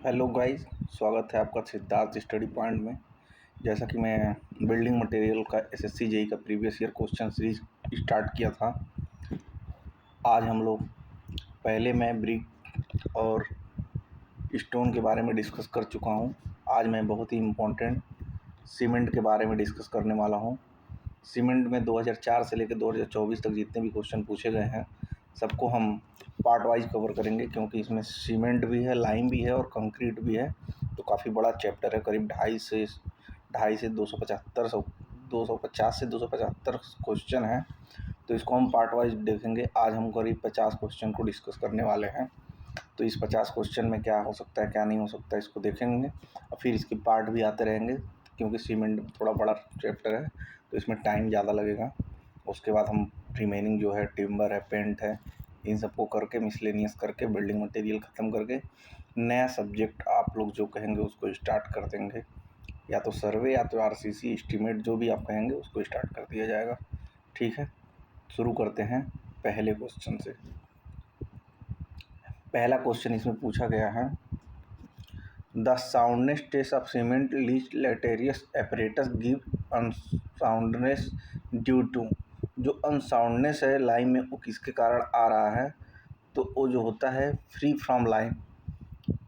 Hello guys, स्वागत है आपका सिद्धार्थ स्टडी पॉइंट में। जैसा कि मैं बिल्डिंग मटेरियल का एसएससी जेई का previous year question series start किया था। आज हम लोग पहले मैं ब्रिक और स्टोन के बारे में डिस्कस कर चुका हूं। आज मैं बहुत ही इम्पोर्टेंट सीमेंट के बारे में डिस्कस करने वाला हूं। सीमेंट में 2004 से लेकर 2024 तक जितने भी क्वेश्चन पूछे गए हैं सबको हम पार्ट वाइज कवर करेंगे, क्योंकि इसमें सीमेंट भी है, लाइम भी है और कंक्रीट भी है। तो काफ़ी बड़ा चैप्टर है, करीब 250 से 275 क्वेश्चन हैं। तो इसको हम पार्ट वाइज देखेंगे। आज हम करीब 50 क्वेश्चन को डिस्कस करने वाले हैं। तो इस 50 क्वेश्चन में क्या हो सकता है, क्या नहीं हो सकता है, इसको देखेंगे और फिर इसके पार्ट भी आते रहेंगे, क्योंकि सीमेंट थोड़ा बड़ा चैप्टर है तो इसमें टाइम ज़्यादा लगेगा। उसके बाद हम रिमेनिंग जो है टिम्बर है, पेंट है, इन सबको करके मिसलेनियस करके बिल्डिंग मटेरियल ख़त्म करके नया सब्जेक्ट आप लोग जो कहेंगे उसको स्टार्ट कर देंगे। या तो सर्वे या तो आरसीसी एस्टीमेट, जो भी आप कहेंगे उसको स्टार्ट कर दिया जाएगा। ठीक है, शुरू करते हैं पहले क्वेश्चन से। पहला क्वेश्चन इसमें पूछा गया है, the soundness test of cement Le Chatelier's apparatus give unsoundness due to. जो अनसाउंडनेस है लाइन में वो किसके कारण आ रहा है? तो वो जो होता है free from line,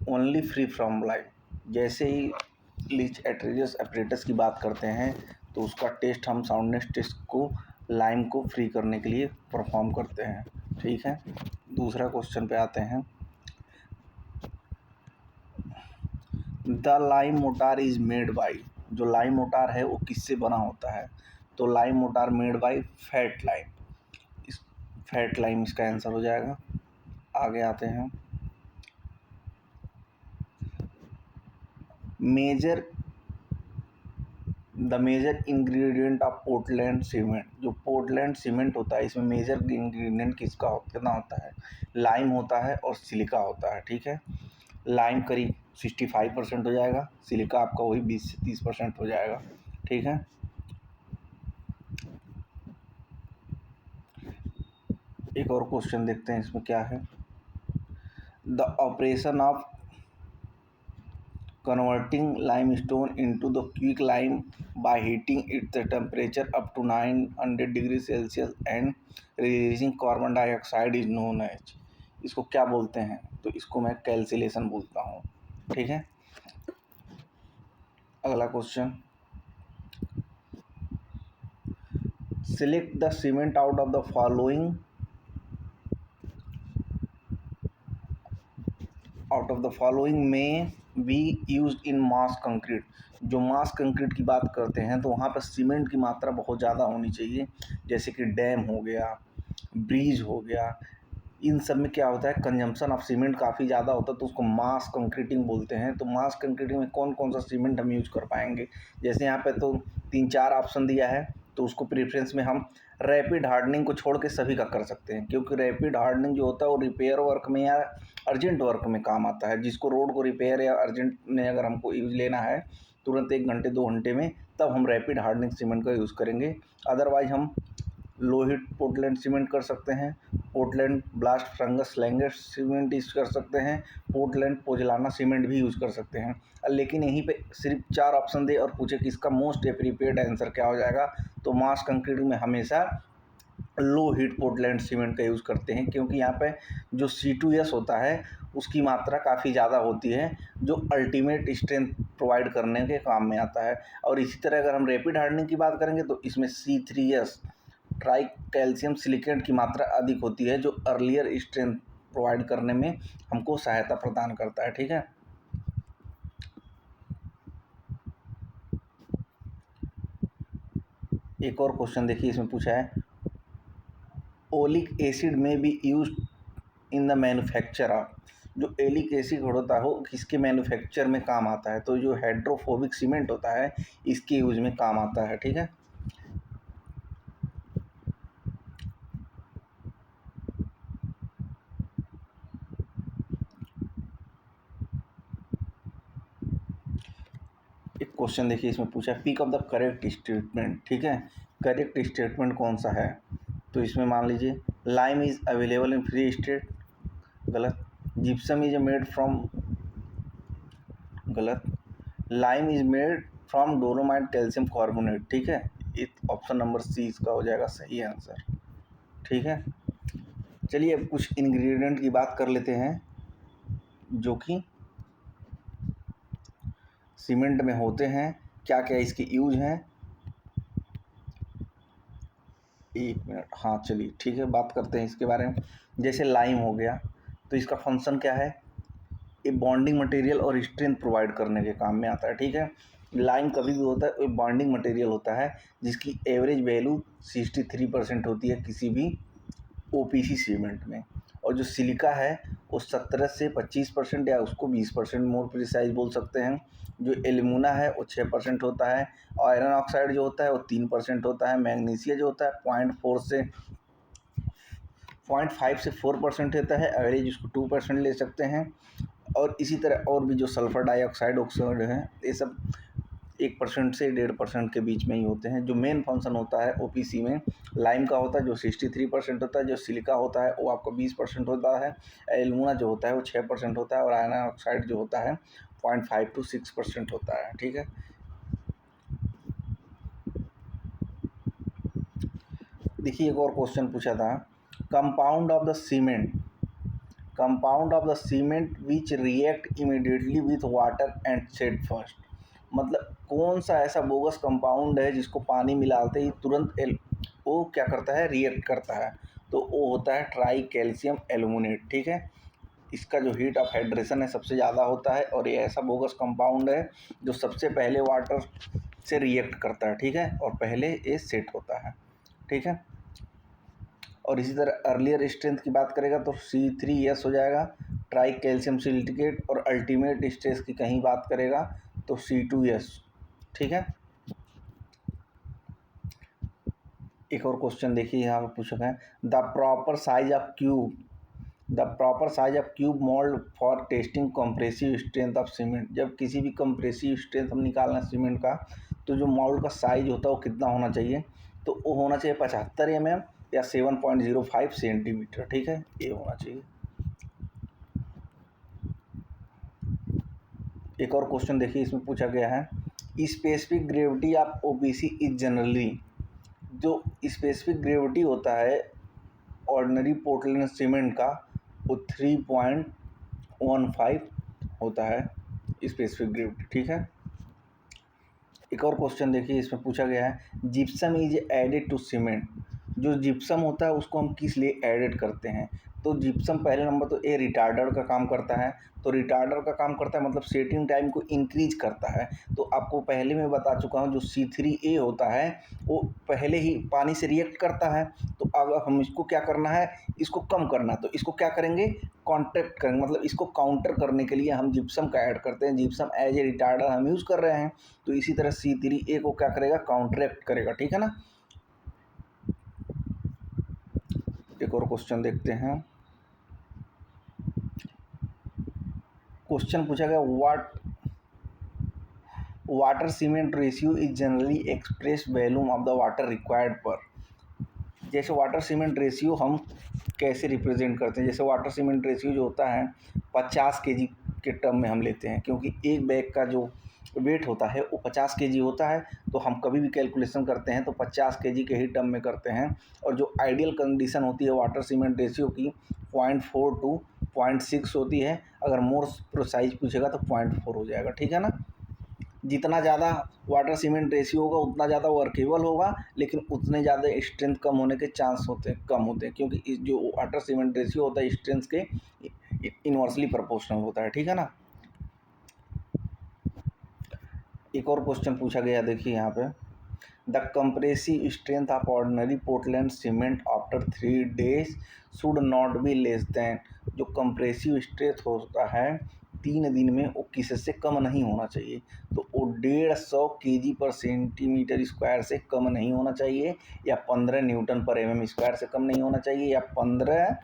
only free from line. जैसे ही लीच एटेरियस एपरेटस की बात करते हैं तो उसका टेस्ट हम साउंडनेस टेस्ट को लाइन को फ्री करने के लिए परफॉर्म करते हैं। ठीक है, दूसरा क्वेश्चन पे आते हैं। The lime mortar is made by. जो लाइम मोटार है वो किससे बना होता है? तो lime mortar made by fat lime. इस फैट लाइम इसका आंसर हो जाएगा। आगे आते हैं, the major ingredient of Portland cement. जो पोर्टलैंड सीमेंट होता है इसमें मेजर इंग्रेडिएंट कितना होता है? लाइम होता है और सिलिका होता है। ठीक है, लाइम करीब 65% हो जाएगा, सिलिका आपका वही 20 से 30% हो जाएगा। ठीक है, एक और क्वेश्चन देखते हैं इसमें क्या है। The operation of converting limestone into the quick lime by heating its temperature up to 900 degree Celsius and releasing carbon dioxide is known as. इसको क्या बोलते हैं? तो इसको मैं कैल्सिलेशन बोलता हूँ। ठीक है, अगला question, select the cement out of the following may be used in mass concrete. जो मास कंक्रीट की बात करते हैं तो वहाँ पर सीमेंट की मात्रा बहुत ज़्यादा होनी चाहिए। जैसे कि डैम हो गया, ब्रिज हो गया, इन सब में क्या होता है, कंजम्पशन ऑफ सीमेंट काफ़ी ज़्यादा होता है तो उसको मास कंक्रीटिंग बोलते हैं। तो मास कंक्रीटिंग में कौन कौन सा सीमेंट हम यूज कर पाएंगे? जैसे यहाँ पे तो 3-4 ऑप्शन दिया है, तो उसको प्रेफरेंस में हम रैपिड हार्डनिंग को छोड़ के सभी का कर सकते हैं, क्योंकि रैपिड हार्डनिंग जो होता है वो रिपेयर वर्क में या अर्जेंट वर्क में काम आता है। जिसको रोड को रिपेयर या अर्जेंट में अगर हमको यूज लेना है तुरंत 1 घंटे 2 घंटे में, तब हम रैपिड हार्डनिंग सीमेंट का यूज़ करेंगे। अदरवाइज हम लोहित पोर्टलैंड सीमेंट कर सकते हैं, Portland blast furnace slag cement use कर सकते हैं, पोर्टलैंड पोजलाना सीमेंट भी यूज़ कर सकते हैं। लेकिन यहीं पे सिर्फ 4 ऑप्शन दे और पूछे कि इसका मोस्ट एप्रोप्रिएट आंसर क्या हो जाएगा, तो मास कंक्रीट में हमेशा लो हीट पोर्टलैंड सीमेंट का यूज़ करते हैं, क्योंकि यहाँ पे जो C2S होता है उसकी मात्रा काफ़ी ज़्यादा होती है, जो अल्टीमेट स्ट्रेंथ प्रोवाइड करने के काम में आता है। और इसी तरह अगर हम रैपिड हार्डनिंग की बात करेंगे तो इसमें C3S ट्राई कैल्शियम सिलिकेट की मात्रा अधिक होती है, जो अर्लियर स्ट्रेंथ प्रोवाइड करने में हमको सहायता प्रदान करता है। ठीक है, एक और क्वेश्चन देखिए, इसमें पूछा है, ओलिक एसिड में be used in the manufacture of. जो एलिक एसिड होता है वो किसके मैन्युफैक्चर में काम आता है? तो जो हाइड्रोफोबिक सीमेंट होता है इसके यूज में काम आता है। ठीक है, एक क्वेश्चन देखिए, इसमें पूछा है, pick up the correct statement. ठीक है, करेक्ट स्टेटमेंट कौन सा है? तो इसमें मान लीजिए, lime is available in free state, गलत। जिप्सम इज मेड फ्रॉम, गलत। Lime is made from dolomite calcium carbonate, ठीक है। ऑप्शन नंबर सी इसका हो जाएगा सही आंसर, ठीक है। चलिए अब कुछ इंग्रेडिएंट की बात कर लेते हैं जो कि सीमेंट में होते हैं, क्या क्या इसके यूज हैं। एक मिनट, हाँ चलिए ठीक है, बात करते हैं इसके बारे में। जैसे लाइम हो गया, तो इसका फंक्शन क्या है, ये बॉन्डिंग मटेरियल और स्ट्रेंथ प्रोवाइड करने के काम में आता है, ठीक है। लाइम कभी भी होता है, ये बॉन्डिंग मटेरियल होता है जिसकी एवरेज वैल्यू 63% होती है किसी भी ओपीसी सीमेंट में। और जो सिलिका है वो 17 से 25% या उसको 20% मोर प्रिसाइज बोल सकते हैं। जो एल्यूमिना है वो 6% होता है। आयरन ऑक्साइड जो होता है वो 3% होता है। मैग्नीशिया जो होता है 0.5 से 4% होता है। एवरेज उसको 2% ले सकते हैं। और इसी तरह और भी जो सल्फर डाइऑक्साइड ऑक्साइड है, ये सब 1% से 1.5% के बीच में ही होते हैं। जो मेन फंक्शन होता है ओपीसी में लाइम का होता है जो 63% होता है। जो सिलिका होता है वो आपका 20% होता है। एल्यूमिना जो होता है वो 6% होता है। और आयरन ऑक्साइड जो होता है 0.5 to 6% होता है, ठीक है। देखिए एक और क्वेश्चन पूछा था, compound of the cement, compound of the cement which react immediately with water and set first. मतलब कौन सा ऐसा बोगस कंपाउंड है जिसको पानी मिलाते ही तुरंत वो क्या करता है, रिएक्ट करता है। तो वो होता है ट्राई कैल्शियम एल्यूमिनेट, ठीक है। इसका जो हीट ऑफ हाइड्रेशन है सबसे ज़्यादा होता है और ये ऐसा बोगस कंपाउंड है जो सबसे पहले वाटर से रिएक्ट करता है, ठीक है। और पहले ये सेट होता है, ठीक है। और इसी तरह अर्लियर स्ट्रेंथ की बात करेगा तो C3S हो जाएगा, ट्राई कैल्शियम सिलिकेट। और अल्टीमेट स्ट्रेस की कहीं बात करेगा तो C2S, ठीक है। एक और क्वेश्चन देखिए यहाँ पर पूछा है, the proper size of cube, the proper size of cube mould for testing compressive strength of cement. जब किसी भी कंप्रेसिव स्ट्रेंथ हम निकालना है सीमेंट का, तो जो मोल्ड का साइज होता है वो कितना होना चाहिए, तो वो होना चाहिए 75 mm या 7.05 सेंटीमीटर, ठीक है, ये होना चाहिए। एक और क्वेश्चन देखिए इसमें पूछा गया है, specific gravity of OBC is generally. जो स्पेसिफिक ग्रेविटी होता है ऑर्डिनरी पोर्टलैंड सीमेंट का वो 3.15 होता है स्पेसिफिक ग्रेविटी, ठीक है। एक और क्वेश्चन देखिए इसमें पूछा गया है, gypsum is added to cement. जो जिप्सम होता है उसको हम किस लिए एडेड करते हैं, तो जिप्सम पहले नंबर तो ए रिटार्डर का काम करता है। तो रिटार्डर का काम करता है मतलब सेटिंग टाइम को इंक्रीज करता है। तो आपको पहले मैं बता चुका हूँ जो C3A होता है वो पहले ही पानी से रिएक्ट करता है। तो अगर हम इसको क्या करना है, इसको कम करना, तो इसको क्या करेंगे, कॉन्ट्रैक्ट करेंगे। मतलब इसको काउंटर करने के लिए हम जिप्सम का ऐड करते हैं। जिप्सम एज ए रिटार्डर हम यूज़ कर रहे हैं। तो इसी तरह C3A को क्या करेगा, काउंटरैक्ट करेगा, ठीक है ना। एक और क्वेश्चन देखते हैं, क्वेश्चन पूछा गया, water cement ratio is generally express volume of the water required पर। जैसे वाटर सीमेंट रेशियो हम कैसे रिप्रेजेंट करते हैं, जैसे वाटर सीमेंट रेशियो जो होता है 50 kg के टर्म में हम लेते हैं, क्योंकि एक बैग का जो वेट होता है वो 50 kg होता है। तो हम कभी भी कैलकुलेशन करते हैं तो 50 kg के ही टर्म में करते हैं। और जो आइडियल कंडीशन होती है वाटर सीमेंट रेशियो की 0.4 to 0.6 होती है। अगर मोर प्रोसाइज पूछेगा तो 0.4 हो जाएगा, ठीक है ना। जितना ज़्यादा वाटर सीमेंट रेशियो होगा उतना ज़्यादा वर्केबल होगा, लेकिन उतने ज़्यादा स्ट्रेंथ कम होने के चांस होते हैं, कम होते हैं, क्योंकि इस जो वाटर सीमेंट रेशियो होता है स्ट्रेंथ के इनवर्सली प्रोपोर्शनल होता है, ठीक है ना। एक और क्वेश्चन पूछा गया, देखिए यहाँ पे, the compressive strength of ordinary Portland cement after 3 days should not be less than. जो कंप्रेसिव स्ट्रेंथ होता है 3 दिन में वो किससे कम नहीं होना चाहिए। तो वो 150 kg पर सेंटीमीटर स्क्वायर से कम नहीं होना चाहिए, या 15 न्यूटन पर mm स्क्वायर से कम नहीं होना चाहिए, या 15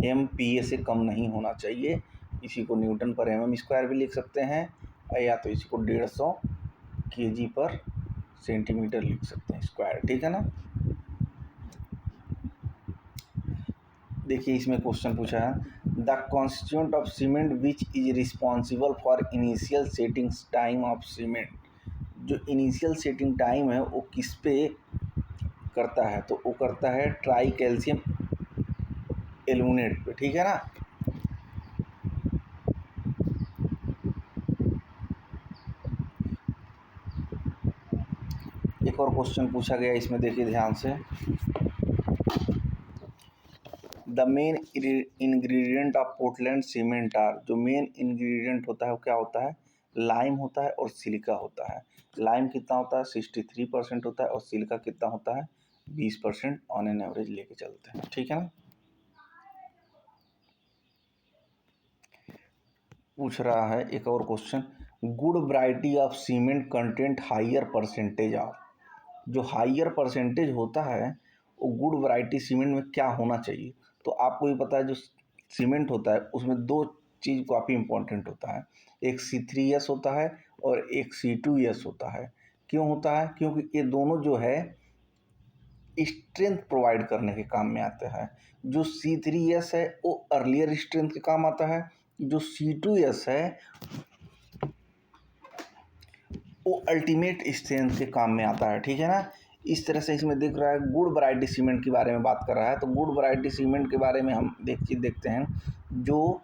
MPa से कम नहीं होना चाहिए। इसी को न्यूटन पर mm स्क्वायर भी लिख सकते हैं, या तो इसी को 150 kg पर सेंटीमीटर लिख सकते हैं स्क्वायर, ठीक है ना। देखिए इसमें क्वेश्चन पूछा है, the constituent of cement which is responsible for initial setting time of cement. जो इनिशियल सेटिंग टाइम है वो किस पे करता है, तो वो करता है ट्राई कैल्शियम एल्यूमिनेट पे, ठीक है ना। एक और क्वेश्चन पूछा गया इसमें, देखिए ध्यान से, the main ingredient of Portland cement are. जो मेन इंग्रेडिएंट होता है वो क्या होता है, लाइम होता है और सिलिका होता है। लाइम कितना होता है, 63% होता है, और सिलिका कितना होता है, 20% ऑन एन एवरेज लेके चलते हैं, ठीक है ना। पूछ रहा है एक और question, good variety of cement content higher percentage of. जो हाइयर परसेंटेज होता है वो गुड वैरायटी सीमेंट में क्या होना चाहिए। तो आपको भी पता है जो सीमेंट होता है उसमें दो चीज़ काफ़ी इंपॉर्टेंट होता है, एक C3S होता है और एक C2S होता है। क्यों होता है, क्योंकि ये दोनों जो है स्ट्रेंथ प्रोवाइड करने के काम में आता है। जो C3S है वो अर्लियर स्ट्रेंथ के काम आता है, जो C2S है वो अल्टीमेट स्ट्रेंथ के काम में आता है, ठीक है ना। इस तरह से इसमें दिख रहा है गुड वैरायटी सीमेंट के बारे में बात कर रहा है। तो गुड वैरायटी सीमेंट के बारे में हम देखते हैं, जो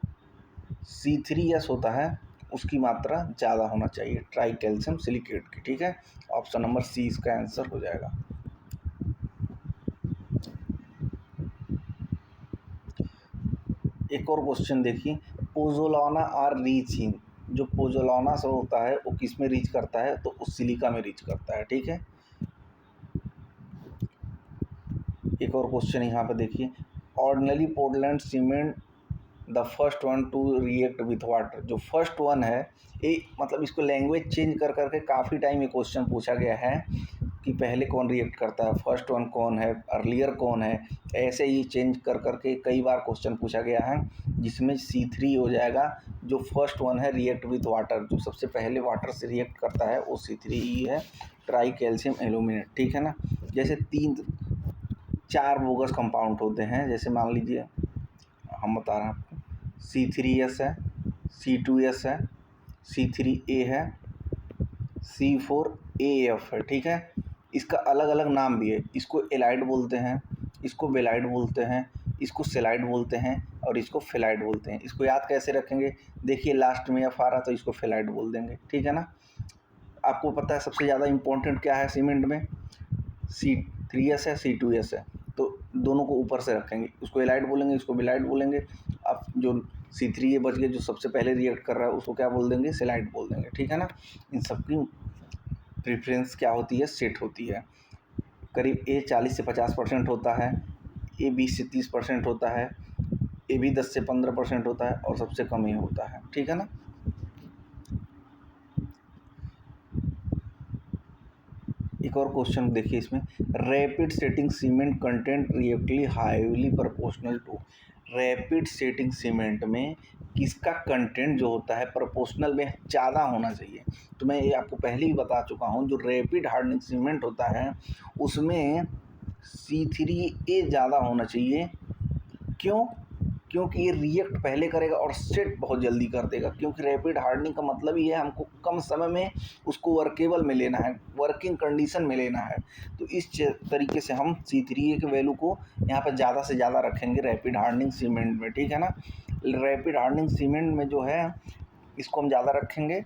C3S होता है उसकी मात्रा ज़्यादा होना चाहिए ट्राई कैल्शियम सिलिकेट की, ठीक है। ऑप्शन नंबर सी इसका आंसर हो जाएगा। एक और क्वेश्चन देखिए, पोज़ोलाना आर रीच इन। जो पोज़ोलाना से होता है वो किस में रीच करता है, तो उस सिलिका में रीच करता है, ठीक है। एक और क्वेश्चन यहाँ पे देखिए, ordinary Portland cement the first one two react with water. जो फर्स्ट वन है ये मतलब इसको लैंग्वेज चेंज कर करके काफ़ी टाइम ये क्वेश्चन पूछा गया है कि पहले कौन रिएक्ट करता है, फर्स्ट वन कौन है, अर्लियर कौन है। ऐसे ही चेंज कर करके कई बार क्वेश्चन पूछा गया है, जिसमें C3 हो जाएगा। जो फर्स्ट वन है रिएक्ट विथ वाटर, जो सबसे पहले वाटर से रिएक्ट करता है वो C3 ही है, ट्राई कैल्शियम एल्यूमिनेट, ठीक है ना। जैसे 3-4 बोगस कंपाउंड होते हैं, जैसे मान लीजिए हम बता रहे हैं आपको, C3S है, C2S है, C3A है, C4AF है, ठीक है। इसका अलग अलग नाम भी है, इसको एलाइड बोलते हैं, इसको बेलाइड बोलते हैं, इसको सेलाइड बोलते हैं और इसको फेलाइड बोलते हैं। इसको याद कैसे रखेंगे, देखिए लास्ट में F आ रहा तो इसको फेलाइड बोल देंगे, ठीक है ना। आपको पता है सबसे ज़्यादा इम्पोर्टेंट क्या है सीमेंट में, C3S है, C2S है, तो दोनों को ऊपर से रखेंगे, उसको एलाइड बोलेंगे, इसको बेलाइड बोलेंगे। अब जो C3A बच गए, जो सबसे पहले रिएक्ट कर रहा है, उसको क्या बोल देंगे, सेलाइड बोल देंगे, ठीक है ना। इन सबकी प्रेफरेंस क्या होती है, सेट होती है। करीब A 40 से 50% होता है, A 20 से 30% होता है, A भी 10 से 15% होता है और सबसे कम ये होता है, ठीक है ना। एक और क्वेश्चन देखिए इसमें, rapid setting cement content directly highly proportional to. Rapid setting cement में किसका कंटेंट जो होता है प्रोपोर्शनल में ज़्यादा होना चाहिए। तो मैं ये आपको पहले ही बता चुका हूँ, जो रैपिड हार्डनिंग सीमेंट होता है उसमें C3A ज़्यादा होना चाहिए। क्यों, क्योंकि ये रिएक्ट पहले करेगा और सेट बहुत जल्दी कर देगा। क्योंकि रैपिड हार्डनिंग का मतलब ही है हमको कम समय में उसको वर्केबल में लेना है, वर्किंग कंडीशन में लेना है। तो इस तरीके से हम C3A के वैल्यू को यहाँ पर ज़्यादा से ज़्यादा रखेंगे रैपिड हार्डनिंग सीमेंट में, ठीक है ना। रैपिड हार्डनिंग सीमेंट में जो है इसको हम ज़्यादा रखेंगे।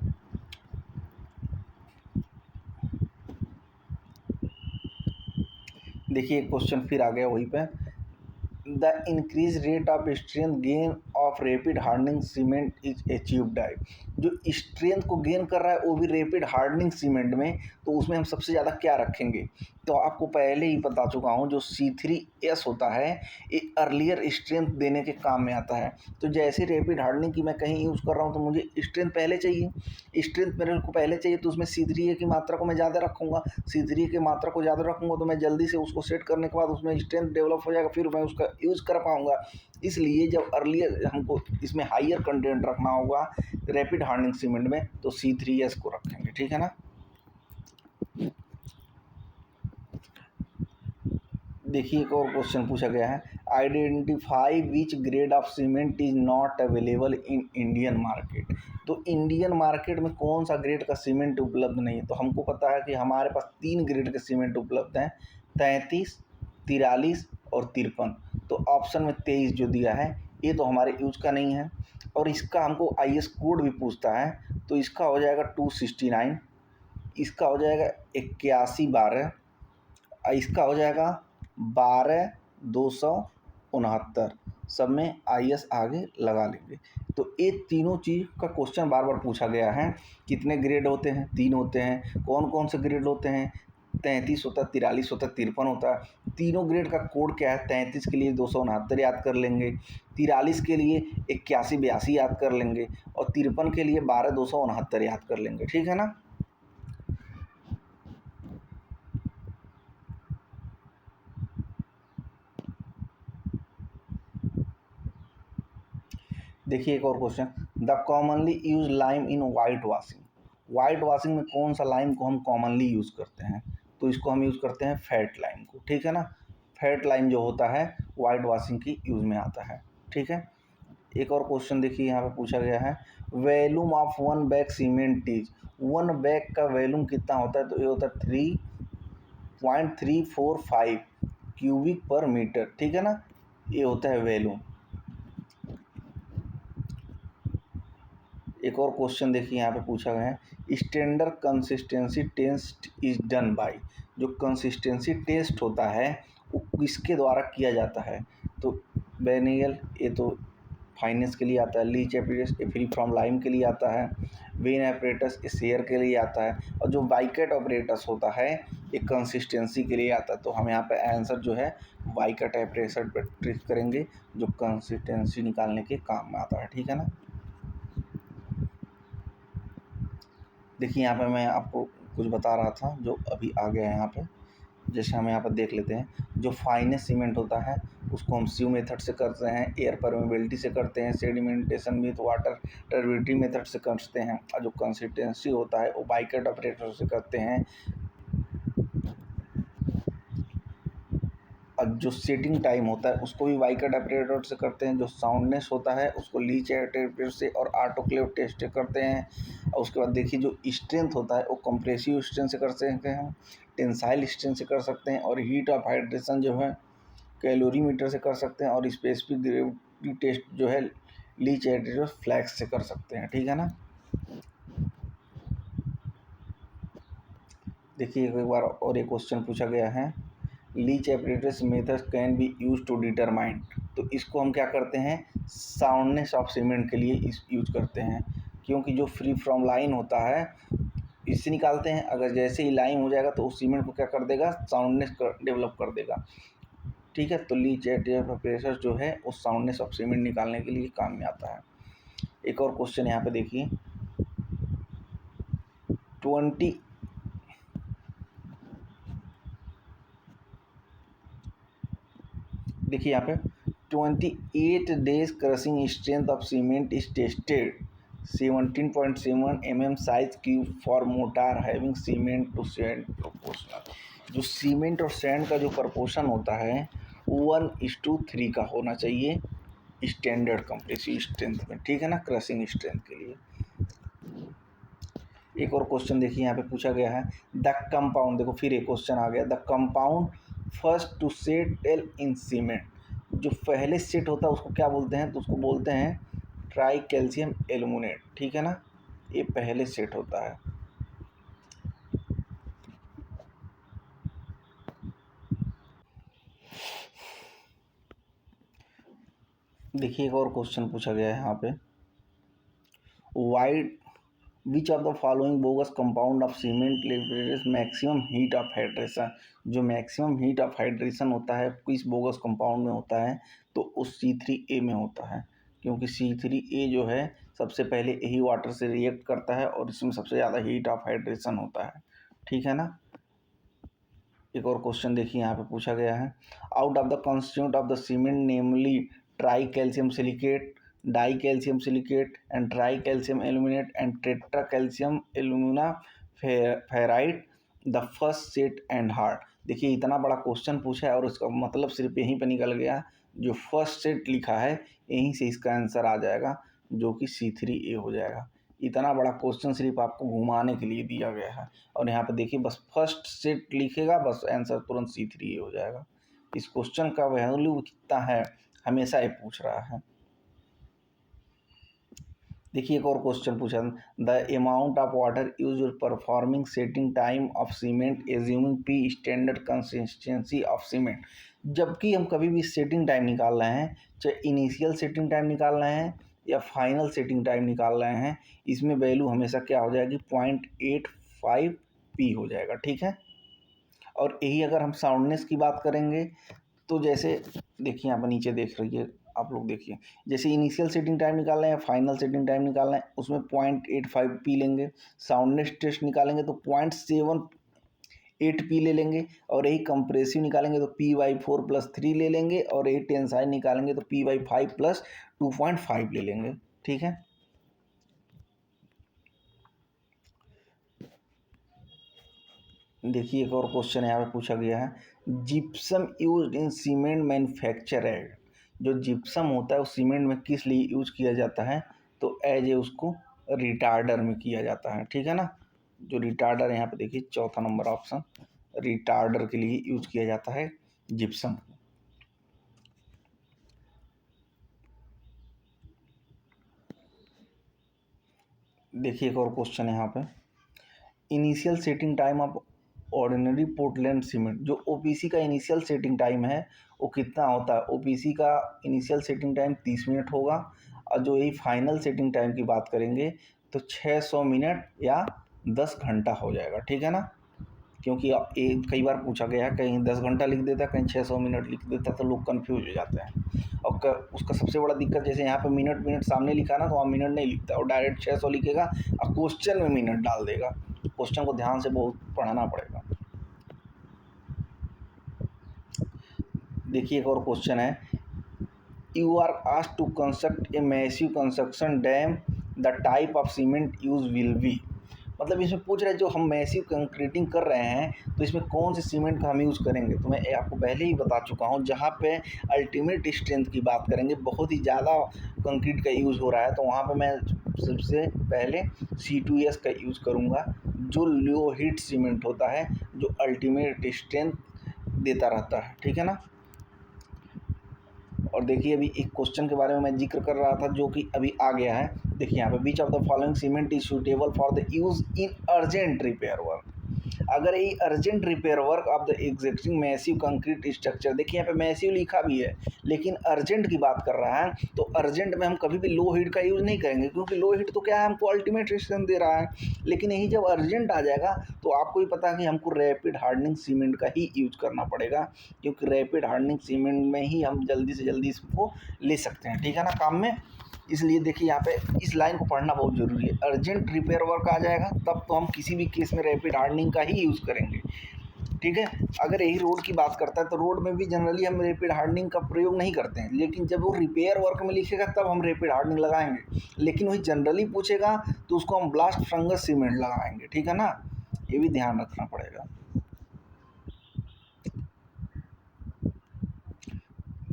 देखिए क्वेश्चन फिर आ गया वहीं पे, the increase rate of strength gain of rapid hardening cement is achieved by. जो स्ट्रेंथ को गेन कर रहा है वो भी रैपिड हार्डनिंग सीमेंट में, तो उसमें हम सबसे ज़्यादा क्या रखेंगे। तो आपको पहले ही बता चुका हूँ, जो C3S होता है ये अर्लियर स्ट्रेंथ देने के काम में आता है। तो जैसे रैपिड हार्डनिंग की मैं कहीं यूज़ कर रहा हूँ तो मुझे स्ट्रेंथ पहले चाहिए, स्ट्रेंथ मेरे को पहले चाहिए, तो उसमें C3A की मात्रा को मैं ज़्यादा रखूँगा। C3A की मात्रा को ज़्यादा रखूँगा तो मैं जल्दी से उसको सेट करने के बाद उसमें स्ट्रेंथ डेवलप हो जाएगा, फिर मैं उसका यूज़ कर पाऊँगा। इसलिए जब अर्लियर हमको इसमें हाइयर कंटेंट रखना होगा रैपिड हार्डनिंग सीमेंट में, तो C3S को रखेंगे, ठीक है ना। देखिए एक और क्वेश्चन पूछा गया है, identify which grade of cement is not available in Indian market. तो इंडियन मार्केट में कौन सा ग्रेड का सीमेंट उपलब्ध नहीं है? तो हमको पता है कि हमारे पास 3 ग्रेड के सीमेंट उपलब्ध हैं, 33, 43 और 53। तो ऑप्शन में 23 जो दिया है ये तो हमारे यूज का नहीं है। और इसका हमको IS कोड भी पूछता है, तो इसका हो जाएगा 269, इसका हो जाएगा 8112, इसका हो जाएगा 12269, सब में IS आगे लगा लेंगे। तो ये तीनों चीज़ का क्वेश्चन बार बार पूछा गया है। कितने ग्रेड होते हैं? 3 होते हैं। कौन कौन से ग्रेड होते हैं? 33 होता है, 43 होता है, 53 होता है। तीनों ग्रेड का कोड क्या है? 33 के लिए 269 याद कर लेंगे, 43 के लिए 8182 याद कर लेंगे, और 53 के लिए 12269 याद कर लेंगे। ठीक है ना? देखिए एक और question, the commonly use lime in white washing. White washing में कौन सा लाइम को हम कॉमनली यूज़ करते हैं? तो इसको हम यूज़ करते हैं फैट लाइम को। ठीक है ना? फैट लाइम जो होता है वाइट वाशिंग की यूज़ में आता है। ठीक है। एक और क्वेश्चन देखिए यहाँ पे पूछा गया है, volume of 1 bag cement is. 1 bag का वैल्यूम कितना होता है? तो ये होता है 3.345 क्यूबिक पर मीटर। ठीक है ना? ये होता है वैल्यूम। एक और क्वेश्चन देखिए यहाँ पे पूछा गया है, standard consistency test is done by. जो कंसिस्टेंसी टेस्ट होता है वो किसके द्वारा किया जाता है? तो बेनियल, ये तो फाइनेंस के लिए आता है। Leach apparatus free from lime के लिए आता है। वेन एपरेटस शेयर के लिए आता है। और जो वाइकेट ऑपरेटस होता है ये कंसिस्टेंसी के लिए आता है। तो हम यहाँ पे आंसर जो है वाइकेट ऑपरेटर पर ट्रिक करेंगे, जो कंसिस्टेंसी निकालने के काम में आता है। ठीक है ना? देखिए यहाँ पे मैं आपको कुछ बता रहा था जो अभी आ गया है यहाँ पे। जैसे हम यहाँ पर देख लेते हैं, जो फाइनेस्ट सीमेंट होता है उसको हम सीव मेथड से करते हैं, एयर परमेबिलिटी से करते हैं, sedimentation with water turbidity method से करते हैं, और जो कंसिस्टेंसी होता है वो बाइकेट ऑपरेटर से करते हैं। और जो सेटिंग टाइम होता है उसको भी वाइकेट ऑपरेटर से करते हैं। जो साउंडनेस होता है उसको लीच ऑपरेटर से और ऑटोक्लेव टेस्ट से करते हैं। और उसके बाद देखिए जो स्ट्रेंथ होता है वो कंप्रेसिव स्ट्रेंथ से कर सकते हैं, टेंसाइल स्ट्रेंथ से कर सकते हैं, और हीट ऑफ हाइड्रेशन जो है कैलोरीमीटर से कर सकते हैं, और स्पेसिफिक ग्रेविटी टेस्ट जो है लीच ऑपरेटर फ्लैक्स से कर सकते हैं। ठीक है ना? देखिए एक बार और एक क्वेश्चन पूछा गया है, leach apparatus method can be use to determine. तो इसको हम क्या करते हैं? साउंडनेस ऑफ सीमेंट के लिए इस यूज करते हैं, क्योंकि जो फ्री फ्रॉम लाइन होता है इससे निकालते हैं। अगर जैसे ही लाइन हो जाएगा तो उस सीमेंट को क्या कर देगा? साउंडनेस डेवलप कर देगा। ठीक है। तो लीच एपरेटस जो है उस साउंडनेस ऑफ सीमेंट निकालने के लिए काम में आता है। एक और क्वेश्चन यहाँ पे देखिए, 20 देखिए यहाँ पे 28 days crushing strength of cement is tested 17.7 mm size cube for mortar having cement to sand proportional. जो सीमेंट और सैंड का जो प्रपोर्शन होता है 1:3 का होना चाहिए स्टैंडर्ड कंप्रेसिव स्ट्रेंथ में। ठीक है ना? क्रशिंग स्ट्रेंथ के लिए। एक और क्वेश्चन देखिए यहाँ पे पूछा गया है, द कंपाउंड। देखो फिर एक क्वेश्चन आ गया, the compound first to settle in cement. जो पहले सेट होता है उसको क्या बोलते हैं? तो उसको बोलते हैं ट्राई कैल्शियम एल्यूमिनेट। ठीक है ना? ये पहले सेट होता है। देखिए एक और क्वेश्चन पूछा गया है यहाँ पे, wide which of the following bogus compound of cement liberates maximum heat of hydration. जो मैक्सिमम हीट ऑफ हाइड्रेशन होता है किस बोगस कंपाउंड में होता है? तो उस C3A में होता है, क्योंकि C3A जो है सबसे पहले यही वाटर से रिएक्ट करता है और इसमें सबसे ज़्यादा हीट ऑफ हाइड्रेशन होता है। ठीक है ना? एक और क्वेश्चन देखिए यहाँ पे पूछा गया है, out of the constituent of the cement namely try calcium silicate, die calcium silicate and try calcium aluminate and tetra calcium alumina ferrite the first set and hard. देखिए इतना बड़ा क्वेश्चन पूछा है और इसका मतलब सिर्फ यहीं पे निकल गया, जो फर्स्ट सेट लिखा है यहीं से इसका आंसर आ जाएगा, जो कि C3A हो जाएगा। इतना बड़ा क्वेश्चन सिर्फ आपको घुमाने के लिए दिया गया है, और यहाँ पे देखिए बस फर्स्ट सेट लिखेगा, बस आंसर तुरंत C3A हो जाएगा। इस क्वेश्चन का वैल्यू कितना है हमेशा ये पूछ रहा है। देखिए एक और क्वेश्चन पूछा, the amount of water use performing setting time of cement assuming P standard consistency of cement. जबकि हम कभी भी सेटिंग टाइम निकाल रहे हैं, चाहे इनिशियल सेटिंग टाइम निकाल रहे हैं या फाइनल सेटिंग टाइम निकाल रहे हैं, इसमें वैल्यू हमेशा क्या हो जाएगी, 0.85 P हो जाएगा। ठीक है, और यही अगर हम साउंडनेस की बात करेंगे तो जैसे देखिए यहाँ पर नीचे देख रही है आप लोग, देखिए जैसे इनिशियल सेटिंग टाइम निकाल रहे हैं, फाइनल सेटिंग टाइम निकाल रहे हैं, उसमें 0.85 P लेंगे। साउंडनेस टेस्ट निकालेंगे तो 0.78 P ले लेंगे, और यही कंप्रेसिव निकालेंगे तो P/4 + 3 ले लेंगे, और यही टेंसाइल निकालेंगे तो P/5 + 2.5 ले लेंगे। ठीक है, देखिए एक और क्वेश्चन यहाँ पे पूछा गया है, gypsum used in cement manufactured. जो जिप्सम होता है वो सीमेंट में किस लिए यूज किया जाता है, तो एज ए उसको रिटार्डर में किया जाता है। ठीक है ना, जो रिटार्डर यहाँ पे देखिए चौथा नंबर ऑप्शन, रिटार्डर के लिए यूज किया जाता है जिप्सम। देखिए एक और क्वेश्चन यहाँ पे, initial setting time of ordinary Portland cement. जो ओपीसी का इनिशियल सेटिंग टाइम है वो कितना होता है, ओपीसी का इनिशियल सेटिंग टाइम 30 मिनट होगा, और जो यही फाइनल सेटिंग टाइम की बात करेंगे तो 600 मिनट या 10 घंटा हो जाएगा। ठीक है ना, क्योंकि कई बार पूछा गया है, कहीं 10 घंटा लिख देता है, कहीं 600 मिनट लिख देता है, तो लोग कन्फ्यूज हो जाते हैं। और उसका सबसे बड़ा दिक्कत, जैसे यहाँ पे मिनट सामने लिखा ना, तो वहाँ मिनट नहीं लिखता, और डायरेक्ट 600 लिखेगा और क्वेश्चन में मिनट डाल देगा। क्वेश्चन को ध्यान से बहुत पढ़ना पड़ेगा। देखिए एक और क्वेश्चन है, you are asked to construct a massive construction dam, the type of cement use will be. मतलब इसमें पूछ रहे हैं जो हम मैसिव कंक्रीटिंग कर रहे हैं तो इसमें कौन से सीमेंट का हम यूज़ करेंगे। तो मैं आपको पहले ही बता चुका हूँ, जहाँ पे अल्टीमेट स्ट्रेंथ की बात करेंगे, बहुत ही ज़्यादा कंक्रीट का यूज़ हो रहा है, तो वहाँ पे मैं सबसे पहले C2S का यूज़ करूँगा, जो लो हीट सीमेंट होता है, जो अल्टीमेट स्ट्रेंथ देता रहता है। ठीक है ना, और देखिए अभी एक क्वेश्चन के बारे में मैं जिक्र कर रहा था जो कि अभी आ गया है। देखिए यहाँ पे, which of the following cement is suitable for the use in urgent repair work. अगर ये urgent repair work of the existing massive concrete structure, देखिए यहाँ पे मैसिव लिखा भी है लेकिन अर्जेंट की बात कर रहा है, तो अर्जेंट में हम कभी भी लो हीट का यूज़ नहीं करेंगे, क्योंकि लो हीट तो क्या है, हमको अल्टीमेट रेजिस्टेंस दे रहा है। लेकिन यही जब अर्जेंट आ जाएगा तो आपको ही पता है कि हमको रैपिड हार्डनिंग सीमेंट का ही यूज करना पड़ेगा, क्योंकि रैपिड हार्डनिंग सीमेंट में ही हम जल्दी से जल्दी इसको ले सकते हैं। ठीक है ना, काम में। इसलिए देखिए यहाँ पे इस लाइन को पढ़ना बहुत ज़रूरी है। अर्जेंट रिपेयर वर्क आ जाएगा तब तो हम किसी भी केस में रैपिड हार्डनिंग का ही यूज़ करेंगे। ठीक है, अगर यही रोड की बात करता है तो रोड में भी जनरली हम रैपिड हार्डनिंग का प्रयोग नहीं करते हैं, लेकिन जब वो रिपेयर वर्क में लिखेगा तब हम रैपिड हार्डनिंग लगाएंगे। लेकिन वही जनरली पूछेगा तो उसको हम ब्लास्ट फंगस सीमेंट लगाएंगे। ठीक है ना, ये भी ध्यान रखना पड़ेगा।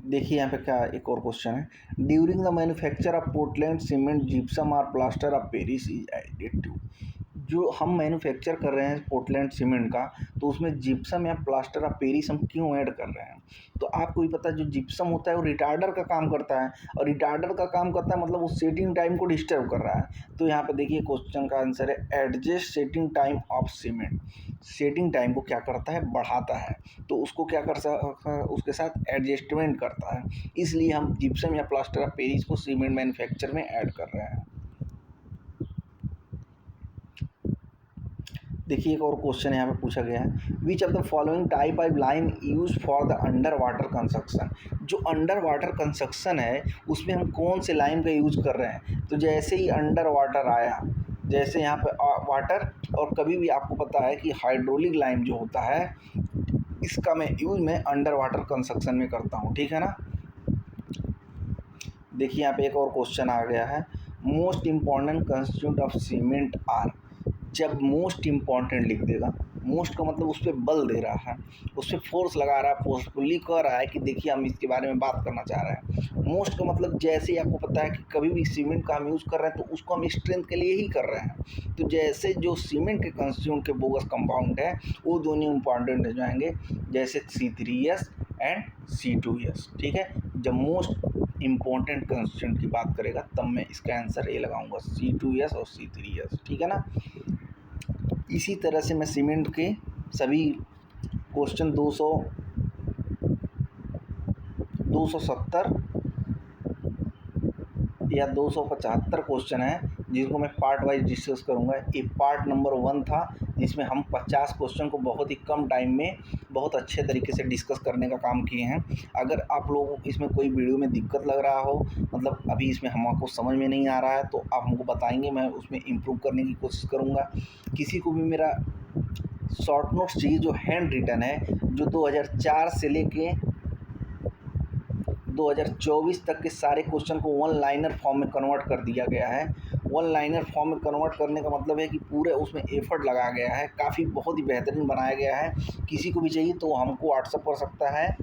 देखिए यहाँ पे क्या एक और क्वेश्चन है, during the manufacture of Portland cement gypsum और plaster of Paris is added to. जो हम मैन्युफैक्चर कर रहे हैं पोर्टलैंड सीमेंट का, तो उसमें जिप्सम या प्लास्टर ऑफ पेरिस हम क्यों ऐड कर रहे हैं। तो आपको भी पता है जो जिप्सम होता है वो रिटार्डर का काम करता है, और रिटार्डर का काम करता है मतलब वो सेटिंग टाइम को डिस्टर्ब कर रहा है। तो यहाँ पे देखिए क्वेश्चन का आंसर है adjust setting time of cement. Setting time को क्या करता है, बढ़ाता है, तो उसको क्या कर सकता, उसके साथ एडजस्टमेंट करता है। इसलिए हम जिप्सम या प्लास्टर ऑफ पेरिस को सीमेंट मैन्युफैक्चर में ऐड कर रहे हैं। देखिए एक और क्वेश्चन यहाँ पे पूछा गया है, which of the following type of lime use for the under water construction. जो अंडर वाटर कंस्ट्रक्शन है उसमें हम कौन से लाइम का यूज कर रहे हैं। तो जैसे ही अंडर वाटर आया, जैसे यहाँ पे वाटर, और कभी भी आपको पता है कि हाइड्रोलिक लाइम जो होता है इसका मैं यूज मैं अंडर वाटर कंस्ट्रक्शन में करता हूँ। ठीक है ना, देखिए यहाँ पे एक और क्वेश्चन आ गया है, most important constituent of cement are. जब मोस्ट इम्पॉर्टेंट लिख देगा मोस्ट का मतलब उस पर बल दे रहा है, उस पर फोर्स लगा रहा है, फोर्सफुली कह रहा है कि देखिए हम इसके बारे में बात करना चाह रहे हैं। मोस्ट का मतलब जैसे ही आपको पता है कि कभी भी सीमेंट का हम यूज़ कर रहे हैं तो उसको हम स्ट्रेंथ के लिए ही कर रहे हैं। तो जैसे जो सीमेंट के कंस्टिट्यूएंट के बोगस कंपाउंड है वो दोनों इंपॉर्टेंट हो जाएंगे, जैसे C3S एंड C2S। ठीक है, जब मोस्ट इम्पोर्टेंट कंस्टिट्यूएंट की बात करेगा तब मैं इसका आंसर ए लगाऊंगा, C2S और C3S। ठीक है ना। इसी तरह से मैं सीमेंट के सभी क्वेश्चन 270 या 275 क्वेश्चन है जिसको मैं पार्ट वाइज डिस्कस करूंगा। ये पार्ट नंबर 1 था जिसमें हम 50 क्वेश्चन को बहुत ही कम टाइम में बहुत अच्छे तरीके से डिस्कस करने का काम किए हैं। अगर आप लोगों को इसमें कोई वीडियो में दिक्कत लग रहा हो, मतलब अभी इसमें हमको समझ में नहीं आ रहा है, तो आप हमको बताएंगे, मैं उसमें इम्प्रूव करने की कोशिश करूँगा। किसी को भी मेरा शॉर्ट नोट्स चाहिए जो हैंड रिटन है, जो 2004 से लेके 2024 तक के सारे क्वेश्चन को वन लाइनर फॉर्म में कन्वर्ट कर दिया गया है। वन लाइनर फॉर्म में कन्वर्ट करने का मतलब है कि पूरे उसमें एफर्ट लगाया गया है, काफ़ी बहुत ही बेहतरीन बनाया गया है। किसी को भी चाहिए तो हमको व्हाट्सअप कर सकता है,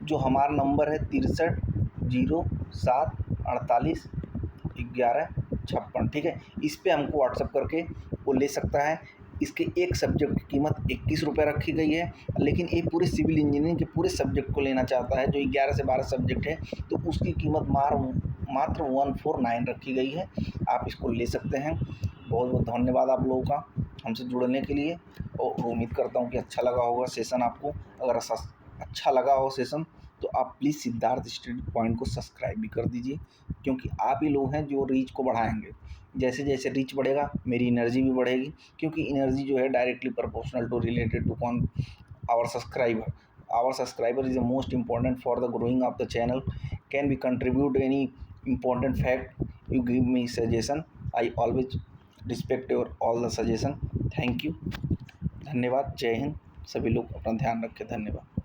जो हमारा नंबर है 6307481156। ठीक है, इस पर हमको व्हाट्सअप करके वो ले सकता है। इसके एक सब्जेक्ट की कीमत 21 रुपये रखी गई है, लेकिन ये पूरे सिविल इंजीनियरिंग के पूरे सब्जेक्ट को लेना चाहता है जो 11 से 12 सब्जेक्ट है, तो उसकी कीमत मात्र 149 रखी गई है। आप इसको ले सकते हैं। बहुत बहुत धन्यवाद आप लोगों का हमसे जुड़ने के लिए, और उम्मीद करता हूँ कि अच्छा लगा होगा सेशन आपको। अगर अच्छा लगा हो सेशन तो आप प्लीज़ सिद्धार्थ स्टडी पॉइंट को सब्सक्राइब भी कर दीजिए, क्योंकि आप ही लोग हैं जो रीच को बढ़ाएंगे। जैसे जैसे रीच बढ़ेगा मेरी एनर्जी भी बढ़ेगी, क्योंकि एनर्जी जो है directly proportional to related to our subscriber. Our subscriber is the most important for the growing of the channel. Can we contribute any important fact? You give me suggestion. I always respect your all the suggestion. Thank you. धन्यवाद। जय हिंद। सभी लोग अपना ध्यान रखें। धन्यवाद।